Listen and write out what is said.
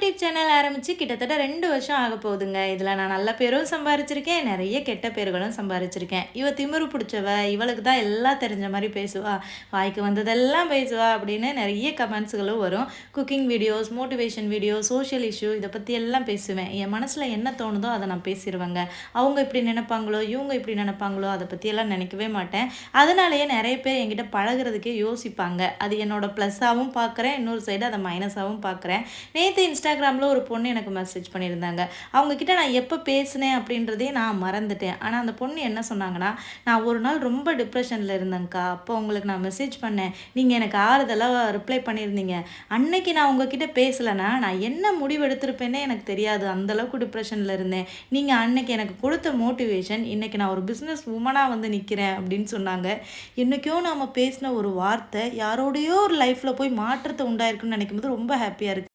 YouTube channel ஆரம்பிச்சு கிட்டத்தட்ட 2 வருஷம் ஆக போகுதுங்க. இதில நான் நல்ல பேரும் சம்பாரிச்சிருக்கேன். நெறைய கெட்ட பேர்களும் சம்பாரிச்சிருக்கேன். இவ திமிரு புடிச்சவ, இவளுக்கு தான் எல்லாம் தெரிஞ்ச மாரி பேசுவா, வாய்க்கு வந்ததெல்லாம் பேசுவா அப்படின்னு நெறைய கமெண்ட்ஸ்களும் வரும். Cooking videos, motivation video, social issue இத பத்தி எல்லாம் பேசுவேன். என் மனசுல என்ன தோணுதோ அத நான் பேசிருவேங்க. அவங்க இப்படி நெனைப்பாங்களோ, இவங்க இப்படி நெனைப்பாங்களோ அத பத்தியெல்லாம் நெனைக்கவே மாட்டேன். அதனாலேயே நெறைய பேர் என்கிட்ட பழகுறதுக்கே யோசிப்பாங்க. அது என்னோட ப்ளஸ்ஸாவும் பார்க்குறேன். இன்னொரு சைடு அத மைனஸாவும் பார்க்குறேன். நேற்று இன்ஸ்டாகிராமில் ஒரு பொண்ணு எனக்கு மெசேஜ் பண்ணியிருந்தாங்க. அவங்கக்கிட்ட நான் எப்போ பேசினேன் அப்படின்றதே நான் மறந்துட்டேன். ஆனால் அந்த பொண்ணு என்ன சொன்னாங்கன்னா, நான் ஒரு நாள் ரொம்ப டிப்ரெஷனில் இருந்தேங்க்கா, அப்போ உங்களுக்கு நான் மெசேஜ் பண்ணேன், நீங்கள் எனக்கு ஆறுதலாக ரிப்ளை பண்ணியிருந்தீங்க. அன்னைக்கு நான் உங்ககிட்ட பேசலைன்னா நான் என்ன முடிவு எடுத்திருப்பேன்னே எனக்கு தெரியாது, அந்தளவுக்கு டிப்ரெஷனில் இருந்தேன். நீங்கள் அன்னைக்கு எனக்கு கொடுத்த மோட்டிவேஷன் இன்னைக்கு நான் ஒரு பிஸ்னஸ் உமனாக வந்து நிற்கிறேன் அப்படின்னு சொன்னாங்க. என்றைக்கோ நாம் பேசின ஒரு வார்த்தை யாரோடையோ ஒரு லைஃப்பில் போய் மாற்றத்தை உண்டாயிருக்குன்னு நினைக்கும் போது ரொம்ப ஹாப்பியாக இருக்குது.